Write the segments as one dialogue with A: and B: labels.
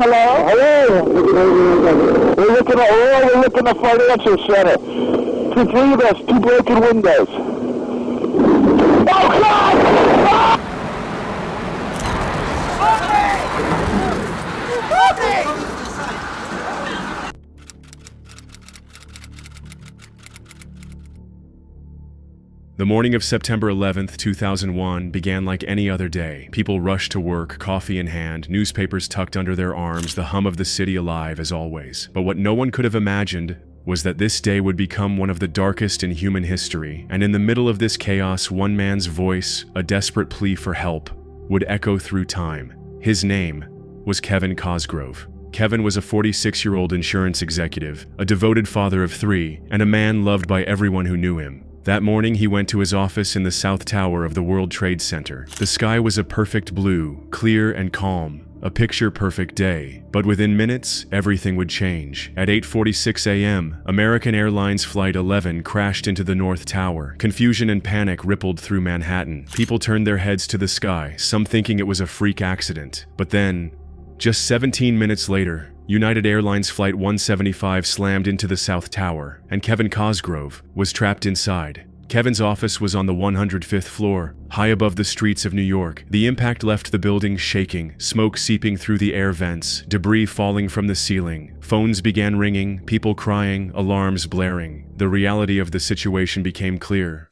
A: Hello? Hello? We're looking at financial center. Three of us, two broken windows. Oh, God!
B: The morning of September 11th, 2001 began like any other day. People rushed to work, coffee in hand, newspapers tucked under their arms, the hum of the city alive as always. But what no one could have imagined was that this day would become one of the darkest in human history, and in the middle of this chaos, one man's voice, a desperate plea for help, would echo through time. His name was Kevin Cosgrove. Kevin was a 46-year-old insurance executive, a devoted father of three, and a man loved by everyone who knew him. That morning, he went to his office in the South Tower of the World Trade Center. The sky was a perfect blue, clear and calm, a picture-perfect day. But within minutes, everything would change. At 8:46 a.m., American Airlines Flight 11 crashed into the North Tower. Confusion and panic rippled through Manhattan. People turned their heads to the sky, some thinking it was a freak accident. But then, just 17 minutes later, United Airlines Flight 175 slammed into the South Tower, and Kevin Cosgrove was trapped inside. Kevin's office was on the 105th floor, high above the streets of New York. The impact left the building shaking, smoke seeping through the air vents, debris falling from the ceiling. Phones began ringing, people crying, alarms blaring. The reality of the situation became clear.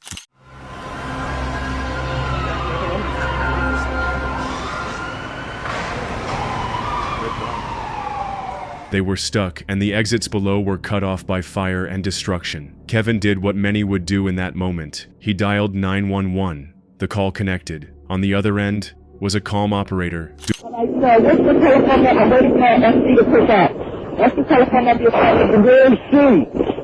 B: They were stuck, and the exits below were cut off by fire and destruction. Kevin did what many would do in that moment. He dialed 911. The call connected. On the other end was a calm operator.
A: What's the telephone number? I'm waiting for MC to pick up. What's the telephone number you're calling? The MC.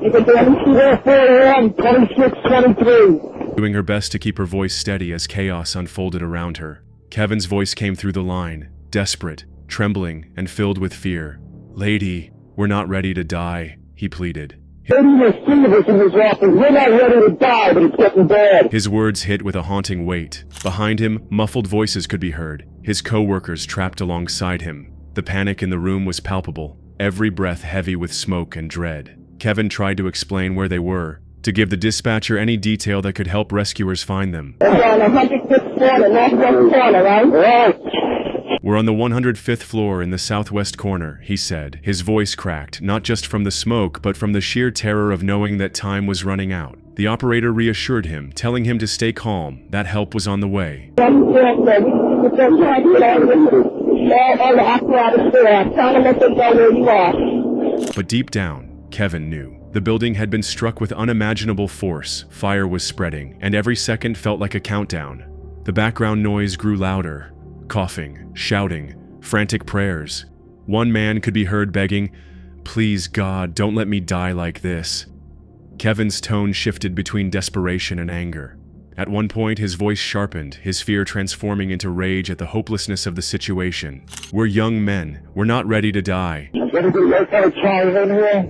A: You can do MC 441 2623.
B: Doing her best to keep her voice steady as chaos unfolded around her. Kevin's voice came through the line, desperate, trembling, and filled with fear. "Lady, we're not ready to die," he pleaded.
A: There's three of us in this office. We're not ready to die, but it's getting bad.
B: His words hit with a haunting weight. Behind him, muffled voices could be heard, his co-workers trapped alongside him. The panic in the room was palpable, every breath heavy with smoke and dread. Kevin tried to explain where they were, to give the dispatcher any detail that could help rescuers find them.
A: We're on the 105th floor, northwest corner, right? Right.
B: "We're on the 105th floor in the southwest corner," he said. His voice cracked, not just from the smoke, but from the sheer terror of knowing that time was running out. The operator reassured him, telling him to stay calm, that help was on the way. But deep down, Kevin knew. The building had been struck with unimaginable force, fire was spreading, and every second felt like a countdown. The background noise grew louder. Coughing, shouting, frantic prayers. One man could be heard begging, "Please God, don't let me die like this." Kevin's tone shifted between desperation and anger. At one point, his voice sharpened, his fear transforming into rage at the hopelessness of the situation. "We're young men. We're not ready to die."
A: Anybody else got a child in here?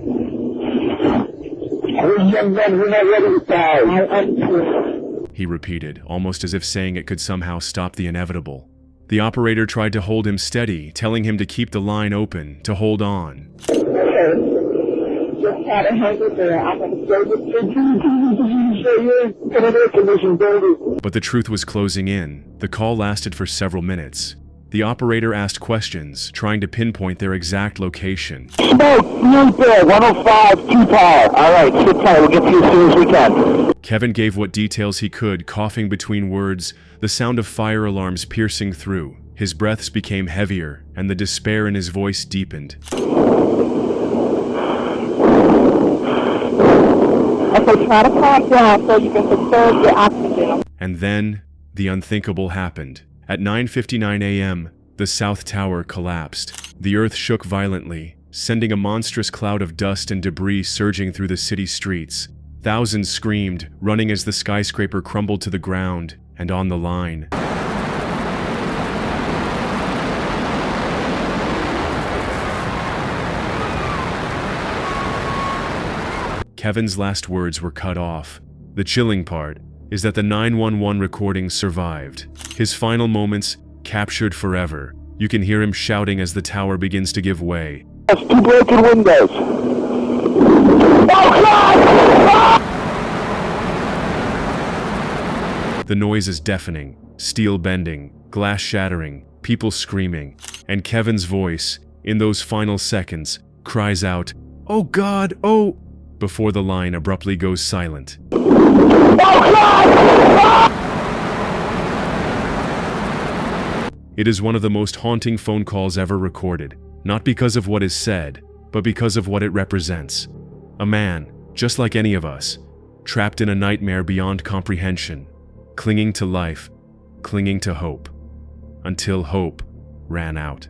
A: We're young men. We're not ready to die.
B: He repeated, almost as if saying it could somehow stop the inevitable. The operator tried to hold him steady, telling him to keep the line open, to hold on.
A: Just had a hang it there. I'm going to
B: But the truth was closing in. The call lasted for several minutes. The operator asked questions, trying to pinpoint their exact location.
A: Smoke, right there, 105, 2 power. All right, sit tight. We'll get to you as soon as we can.
B: Kevin gave what details he could, coughing between words, the sound of fire alarms piercing through. His breaths became heavier, and the despair in his voice deepened.
A: Okay, try to calm down so you can conserve your oxygen.
B: And then, the unthinkable happened. At 9:59 a.m., the South Tower collapsed. The earth shook violently, sending a monstrous cloud of dust and debris surging through the city streets. Thousands screamed, running as the skyscraper crumbled to the ground and on the line. Kevin's last words were cut off. The chilling part is that the 911 recording survived. His final moments captured forever. You can hear him shouting as the tower begins to give way.
A: That's 2 broken windows. Oh, God!
B: The noise is deafening, steel bending, glass shattering, people screaming, and Kevin's voice, in those final seconds, cries out, "Oh God, oh!" before the line abruptly goes silent.
A: Oh, God!
B: It is one of the most haunting phone calls ever recorded, not because of what is said, but because of what it represents. A man, just like any of us, trapped in a nightmare beyond comprehension, clinging to life, clinging to hope, until hope ran out.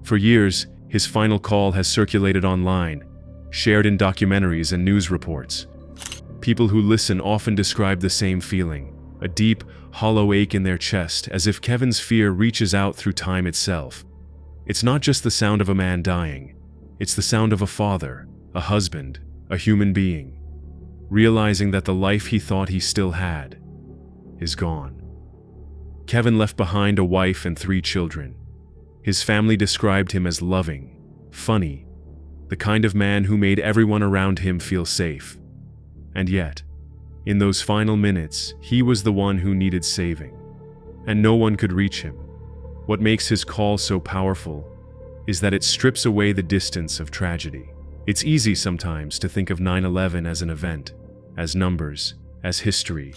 B: For years, his final call has circulated online, shared in documentaries and news reports. People who listen often describe the same feeling, a deep, hollow ache in their chest, as if Kevin's fear reaches out through time itself. It's not just the sound of a man dying, it's the sound of a father, a husband, a human being, realizing that the life he thought he still had is gone. Kevin left behind a wife and 3 children. His family described him as loving, funny, the kind of man who made everyone around him feel safe. And yet, in those final minutes, he was the one who needed saving, and no one could reach him. What makes his call so powerful is that it strips away the distance of tragedy. It's easy sometimes to think of 9/11 as an event, as numbers, as history.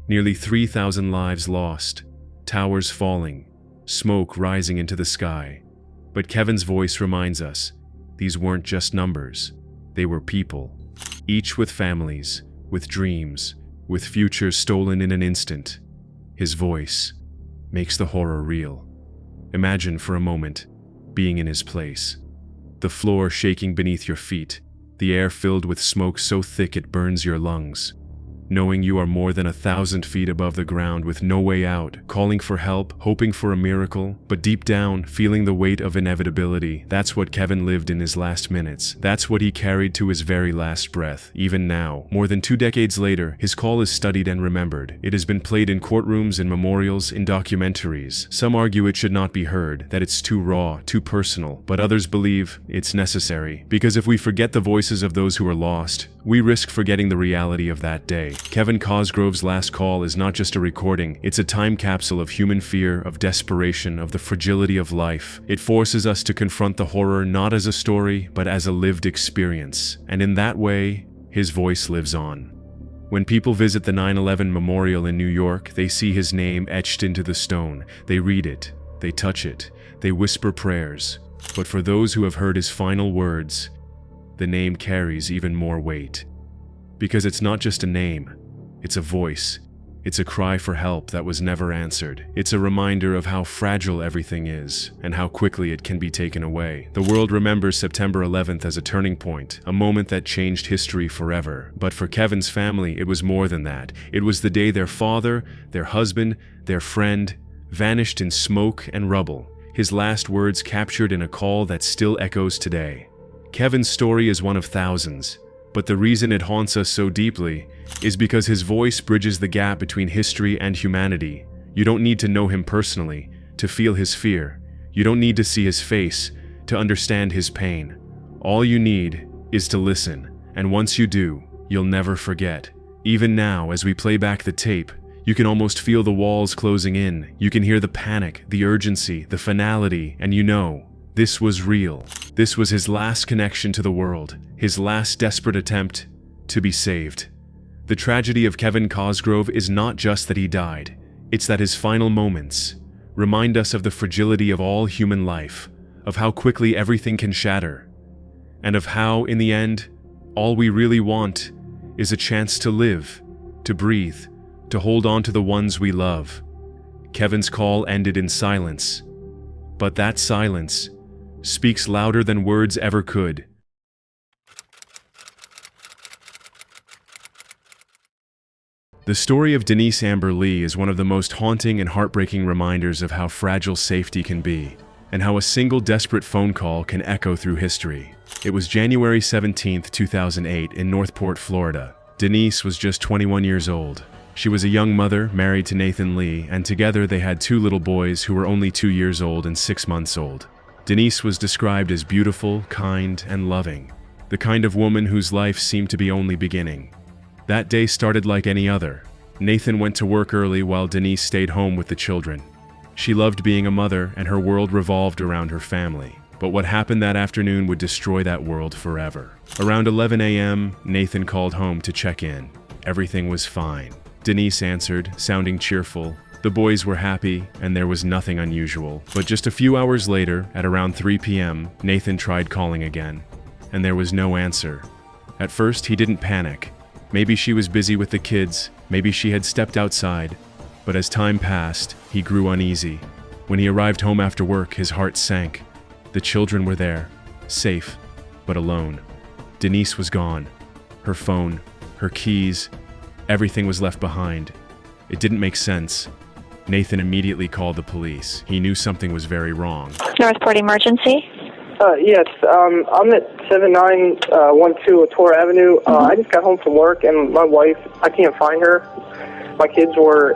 B: Nearly 3,000 lives lost, towers falling, smoke rising into the sky. But Kevin's voice reminds us, these weren't just numbers, they were people, each with families, with dreams, with futures stolen in an instant. His voice makes the horror real. Imagine for a moment being in his place. The floor shaking beneath your feet, the air filled with smoke so thick it burns your lungs. Knowing you are more than 1,000 feet above the ground with no way out, calling for help, hoping for a miracle, but deep down, feeling the weight of inevitability. That's what Kevin lived in his last minutes. That's what he carried to his very last breath. Even now, more than 2 decades later, his call is studied and remembered. It has been played in courtrooms, in memorials, in documentaries. Some argue it should not be heard, that it's too raw, too personal, but others believe it's necessary. Because if we forget the voices of those who are lost, we risk forgetting the reality of that day. Kevin Cosgrove's last call is not just a recording, it's a time capsule of human fear, of desperation, of the fragility of life. It forces us to confront the horror not as a story, but as a lived experience. And in that way, his voice lives on. When people visit the 9/11 memorial in New York, they see his name etched into the stone. They read it, they touch it, they whisper prayers. But for those who have heard his final words, the name carries even more weight. Because it's not just a name, it's a voice. It's a cry for help that was never answered. It's a reminder of how fragile everything is, and how quickly it can be taken away. The world remembers September 11th as a turning point, a moment that changed history forever. But for Kevin's family, it was more than that. It was the day their father, their husband, their friend, vanished in smoke and rubble. His last words captured in a call that still echoes today. Kevin's story is one of thousands, but the reason it haunts us so deeply is because his voice bridges the gap between history and humanity. You don't need to know him personally to feel his fear. You don't need to see his face to understand his pain. All you need is to listen, and once you do, you'll never forget. Even now, as we play back the tape, you can almost feel the walls closing in. You can hear the panic, the urgency, the finality, and you know, this was real. This was his last connection to the world, his last desperate attempt to be saved. The tragedy of Kevin Cosgrove is not just that he died, it's that his final moments remind us of the fragility of all human life, of how quickly everything can shatter, and of how, in the end, all we really want is a chance to live, to breathe, to hold on to the ones we love. Kevin's call ended in silence, but that silence speaks louder than words ever could. The story of Denise Amber Lee is one of the most haunting and heartbreaking reminders of how fragile safety can be, and how a single desperate phone call can echo through history. It was January 17, 2008 in Northport, Florida. Denise was just 21 years old. She was a young mother married to Nathan Lee, and together they had 2 little boys who were only 2 years old and 6 months old. Denise was described as beautiful, kind, and loving, the kind of woman whose life seemed to be only beginning. That day started like any other. Nathan went to work early while Denise stayed home with the children. She loved being a mother, and her world revolved around her family. But what happened that afternoon would destroy that world forever. Around 11 a.m., Nathan called home to check in. Everything was fine. Denise answered, sounding cheerful. The boys were happy, and there was nothing unusual. But just a few hours later, at around 3 p.m., Nathan tried calling again, and there was no answer. At first, he didn't panic. Maybe she was busy with the kids, maybe she had stepped outside. But as time passed, he grew uneasy. When he arrived home after work, his heart sank. The children were there, safe, but alone. Denise was gone. Her phone, her keys, everything was left behind. It didn't make sense. Nathan immediately called the police. He knew something was very wrong.
C: Northport Emergency?
D: Yes, I'm at 7912 Latour Avenue. I just got home from work, and my wife, I can't find her. My kids were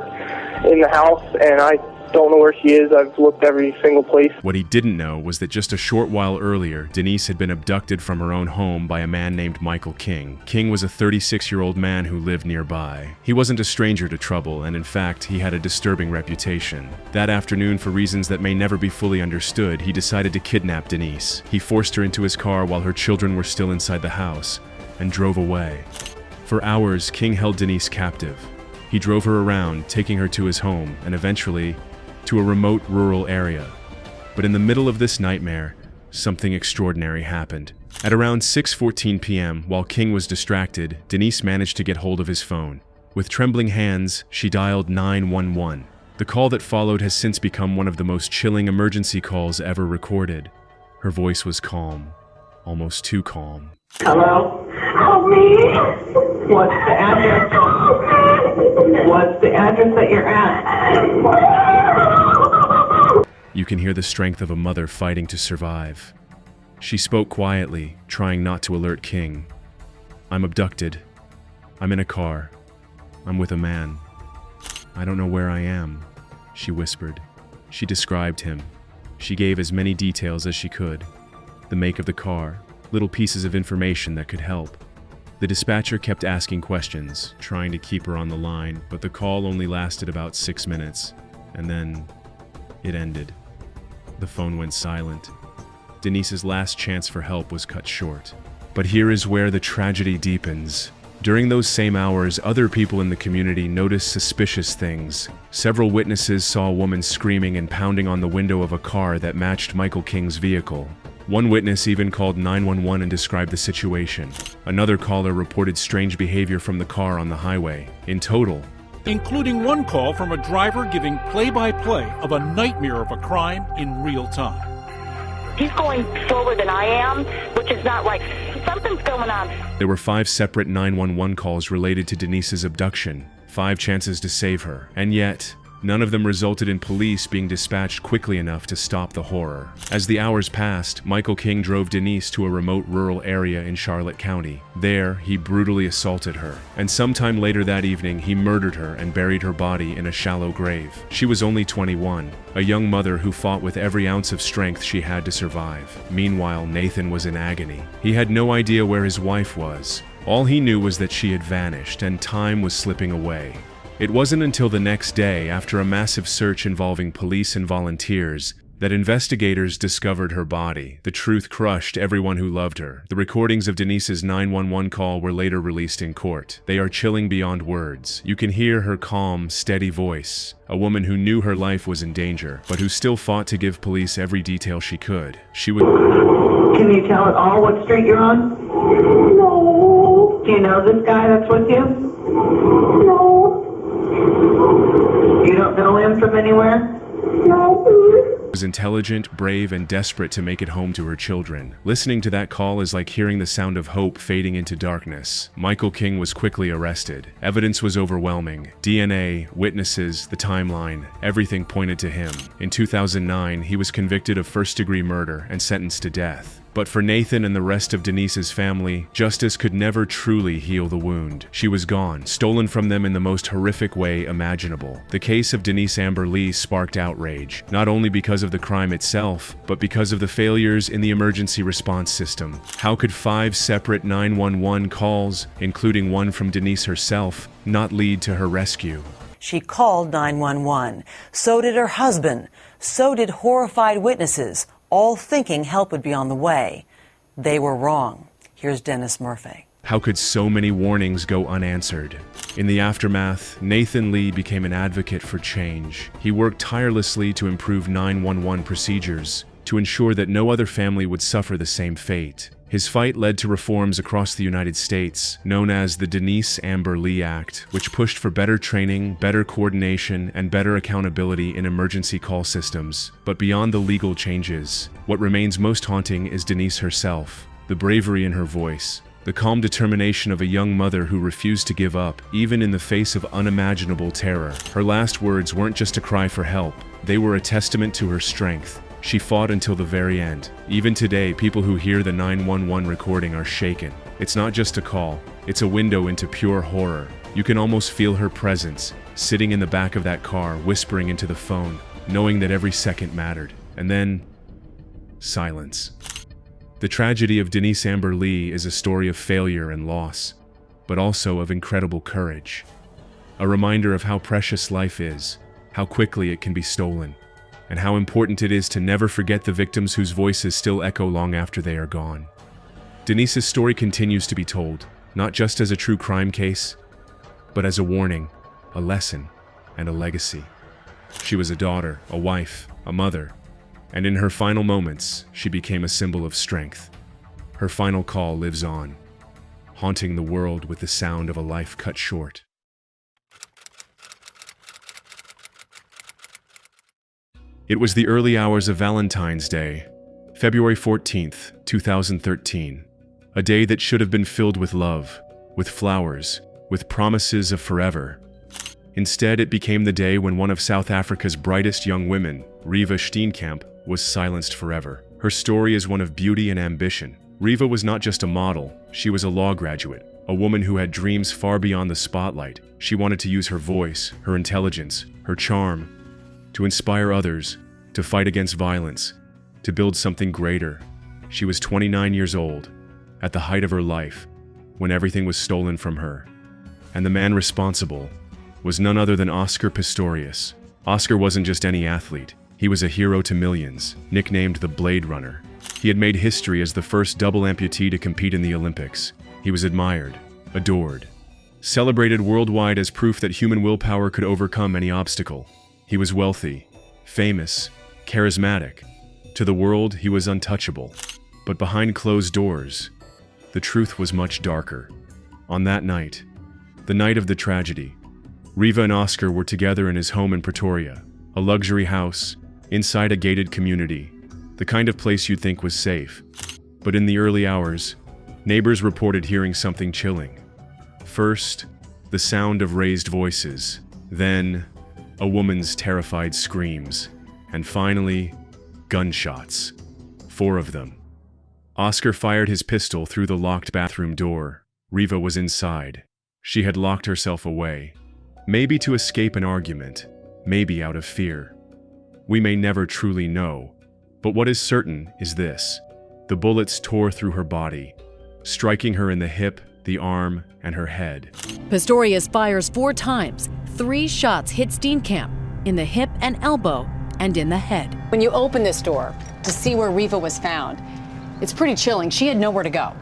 D: in the house, and I don't know where she is. I've looked every single place.
B: What he didn't know was that just a short while earlier, Denise had been abducted from her own home by a man named Michael King. King was a 36-year-old man who lived nearby. He wasn't a stranger to trouble, and in fact, he had a disturbing reputation. That afternoon, for reasons that may never be fully understood, he decided to kidnap Denise. He forced her into his car while her children were still inside the house, and drove away. For hours, King held Denise captive. He drove her around, taking her to his home, and eventually to a remote rural area. But in the middle of this nightmare, something extraordinary happened. At around 6:14 p.m., while King was distracted, Denise managed to get hold of his phone. With trembling hands, she dialed 911. The call that followed has since become one of the most chilling emergency calls ever recorded. Her voice was calm, almost too calm.
E: Hello?
A: Help me!
E: What's the address? What's the address that you're at?
B: You can hear the strength of a mother fighting to survive. She spoke quietly, trying not to alert King. I'm abducted. I'm in a car. I'm with a man. I don't know where I am, she whispered. She described him. She gave as many details as she could. The make of the car, little pieces of information that could help. The dispatcher kept asking questions, trying to keep her on the line, but the call only lasted about 6 minutes, and then it ended. The phone went silent. Denise's last chance for help was cut short. But here is where the tragedy deepens. During those same hours, other people in the community noticed suspicious things. Several witnesses saw a woman screaming and pounding on the window of a car that matched Michael King's vehicle. One witness even called 911 and described the situation. Another caller reported strange behavior from the car on the highway. In total,
F: including one call from a driver giving play-by-play of a nightmare of a crime in real time.
C: He's going slower than I am, which is not right. Something's going on.
B: There were 5 separate 911 calls related to Denise's abduction, 5 chances to save her, and yet, none of them resulted in police being dispatched quickly enough to stop the horror. As the hours passed, Michael King drove Denise to a remote rural area in Charlotte County. There, he brutally assaulted her, and sometime later that evening, he murdered her and buried her body in a shallow grave. She was only 21, a young mother who fought with every ounce of strength she had to survive. Meanwhile, Nathan was in agony. He had no idea where his wife was. All he knew was that she had vanished, and time was slipping away. It wasn't until the next day, after a massive search involving police and volunteers, that investigators discovered her body. The truth crushed everyone who loved her. The recordings of Denise's 911 call were later released in court. They are chilling beyond words. You can hear her calm, steady voice. A woman who knew her life was in danger, but who still fought to give police every detail she could. She would...
E: Can you tell at all what street you're on?
A: No.
E: Do you know this guy that's with you?
A: No.
E: You don't know him from anywhere?
A: No.
B: was intelligent, brave, and desperate to make it home to her children. Listening to that call is like hearing the sound of hope fading into darkness. Michael King was quickly arrested. Evidence was overwhelming. DNA, witnesses, the timeline, everything pointed to him. In 2009, he was convicted of first-degree murder and sentenced to death. But for Nathan and the rest of Denise's family, justice could never truly heal the wound. She was gone, stolen from them in the most horrific way imaginable. The case of Denise Amber Lee sparked outrage, not only because of the crime itself, but because of the failures in the emergency response system. How could 5 separate 911 calls, including one from Denise herself, not lead to her rescue?
G: She called 911. So did her husband. So did horrified witnesses, all thinking help would be on the way. They were wrong. Here's Dennis Murphy.
B: How could so many warnings go unanswered? In the aftermath, Nathan Lee became an advocate for change. He worked tirelessly to improve 911 procedures, to ensure that no other family would suffer the same fate. His fight led to reforms across the United States, known as the Denise Amber Lee Act, which pushed for better training, better coordination, and better accountability in emergency call systems. But beyond the legal changes, what remains most haunting is Denise herself. The bravery in her voice, the calm determination of a young mother who refused to give up, even in the face of unimaginable terror. Her last words weren't just a cry for help, they were a testament to her strength. She fought until the very end. Even today, people who hear the 911 recording are shaken. It's not just a call, it's a window into pure horror. You can almost feel her presence, sitting in the back of that car, whispering into the phone, knowing that every second mattered. And then, silence. The tragedy of Denise Amber Lee is a story of failure and loss, but also of incredible courage. A reminder of how precious life is, how quickly it can be stolen, and how important it is to never forget the victims whose voices still echo long after they are gone. Denise's story continues to be told, not just as a true crime case, but as a warning, a lesson, and a legacy. She was a daughter, a wife, a mother, and in her final moments, she became a symbol of strength. Her final call lives on, haunting the world with the sound of a life cut short. It was the early hours of Valentine's Day, February 14th, 2013, a day that should have been filled with love, with flowers, with promises of forever. Instead, it became the day when one of South Africa's brightest young women, Reva Steenkamp, was silenced forever. Her story is one of beauty and ambition. Reva was not just a model, she was a law graduate, a woman who had dreams far beyond the spotlight. She wanted to use her voice, her intelligence, her charm, to inspire others, to fight against violence, to build something greater. She was 29 years old, at the height of her life, when everything was stolen from her. And the man responsible was none other than Oscar Pistorius. Oscar wasn't just any athlete. He was a hero to millions, nicknamed the Blade Runner. He had made history as the first double amputee to compete in the Olympics. He was admired, adored, celebrated worldwide as proof that human willpower could overcome any obstacle. He was wealthy, famous, charismatic. To the world, he was untouchable. But behind closed doors, the truth was much darker. On that night, the night of the tragedy, Reva and Oscar were together in his home in Pretoria, a luxury house, inside a gated community, the kind of place you'd think was safe. But in the early hours, neighbors reported hearing something chilling. First, the sound of raised voices, then a woman's terrified screams, and finally, gunshots. 4 of them. Oscar fired his pistol through the locked bathroom door. Reva was inside. She had locked herself away, maybe to escape an argument, maybe out of fear. We may never truly know, but what is certain is this: the bullets tore through her body, striking her in the hip, the arm, and her head.
H: Pistorius fires 4 times. 3 shots hit Steenkamp in the hip and elbow and in the head.
I: When you open this door to see where Reva was found, it's pretty chilling. She had nowhere to go.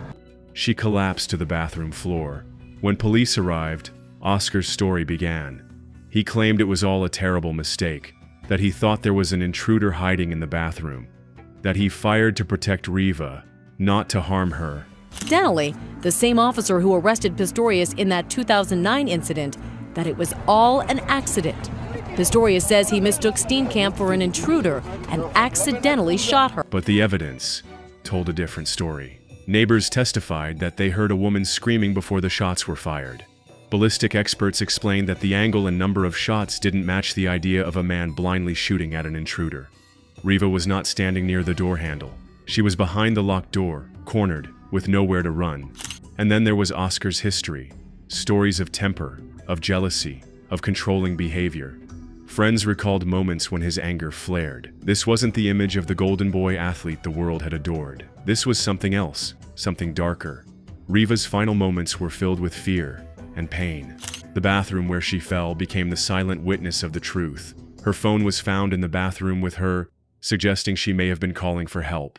B: She collapsed to the bathroom floor. When police arrived, Oscar's story began. He claimed it was all a terrible mistake, that he thought there was an intruder hiding in the bathroom, that he fired to protect Reva, not to harm her.
H: Denali, the same officer who arrested Pistorius in that 2009 incident, that it was all an accident. Pistorius says he mistook Steenkamp for an intruder and accidentally shot her.
B: But the evidence told a different story. Neighbors testified that they heard a woman screaming before the shots were fired. Ballistic experts explained that the angle and number of shots didn't match the idea of a man blindly shooting at an intruder. Reva was not standing near the door handle. She was behind the locked door, cornered, with nowhere to run. And then there was Oscar's history. Stories of temper, of jealousy, of controlling behavior. Friends recalled moments when his anger flared. This wasn't the image of the golden boy athlete the world had adored. This was something else, something darker. Reva's final moments were filled with fear and pain. The bathroom where she fell became the silent witness of the truth. Her phone was found in the bathroom with her, suggesting she may have been calling for help.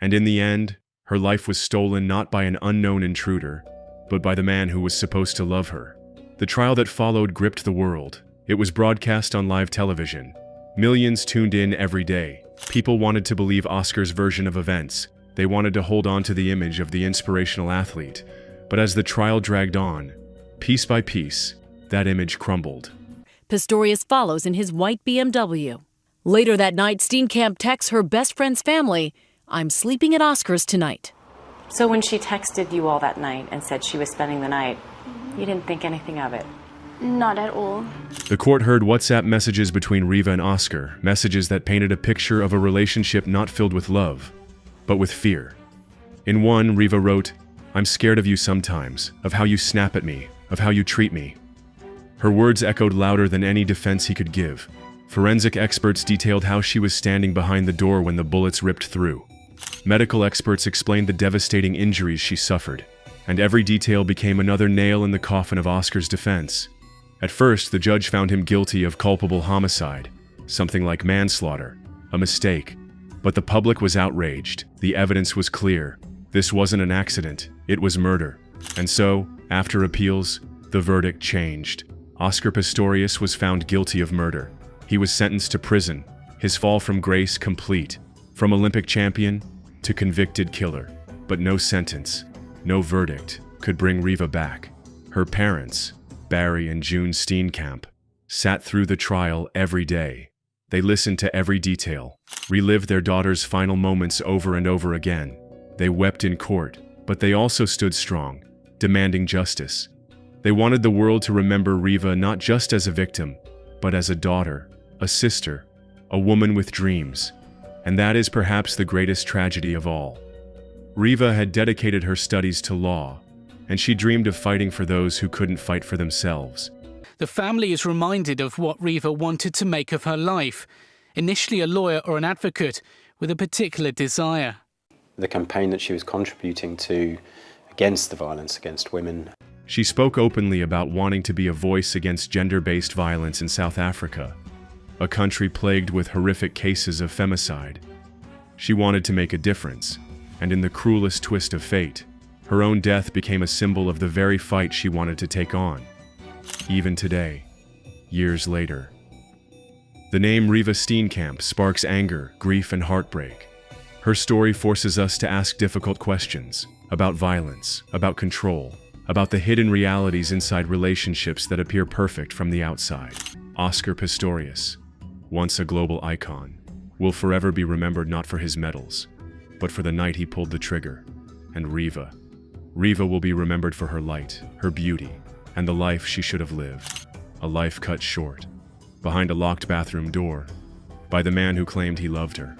B: And in the end, her life was stolen not by an unknown intruder, but by the man who was supposed to love her. The trial that followed gripped the world. It was broadcast on live television. Millions tuned in every day. People wanted to believe Oscar's version of events. They wanted to hold on to the image of the inspirational athlete. But as the trial dragged on, piece by piece, that image crumbled.
H: Pistorius follows in his white BMW. Later that night, Steenkamp texts her best friend's family, "I'm sleeping at Oscar's tonight."
J: So when she texted you all that night and said she was spending the night, you didn't think anything of it?
K: Not at all.
B: The court heard WhatsApp messages between Reva and Oscar, messages that painted a picture of a relationship not filled with love, but with fear. In one, Reva wrote, "I'm scared of you sometimes, of how you snap at me, of how you treat me." Her words echoed louder than any defense he could give. Forensic experts detailed how she was standing behind the door when the bullets ripped through. Medical experts explained the devastating injuries she suffered, and every detail became another nail in the coffin of Oscar's defense. At first, the judge found him guilty of culpable homicide, something like manslaughter, a mistake. But the public was outraged. The evidence was clear. This wasn't an accident, it was murder. And so, after appeals, the verdict changed. Oscar Pistorius was found guilty of murder. He was sentenced to prison, his fall from grace complete, from Olympic champion to convicted killer. But no sentence, no verdict could bring Reva back. Her parents, Barry and June Steenkamp, sat through the trial every day. They listened to every detail, relived their daughter's final moments over and over again. They wept in court, but they also stood strong, demanding justice. They wanted the world to remember Reva not just as a victim, but as a daughter, a sister, a woman with dreams. And that is perhaps the greatest tragedy of all. Reva had dedicated her studies to law, and she dreamed of fighting for those who couldn't fight for themselves.
L: The family is reminded of what Reva wanted to make of her life. Initially a lawyer or an advocate with a particular desire.
M: The campaign that she was contributing to against the violence against women.
B: She spoke openly about wanting to be a voice against gender-based violence in South Africa, a country plagued with horrific cases of femicide. She wanted to make a difference, and in the cruelest twist of fate, her own death became a symbol of the very fight she wanted to take on. Even today, years later. The name Reva Steenkamp sparks anger, grief, and heartbreak. Her story forces us to ask difficult questions about violence, about control, about the hidden realities inside relationships that appear perfect from the outside. Oscar Pistorius, once a global icon, will forever be remembered not for his medals, but for the night he pulled the trigger. And Reva will be remembered for her light, her beauty, and the life she should have lived. A life cut short, behind a locked bathroom door, by the man who claimed he loved her.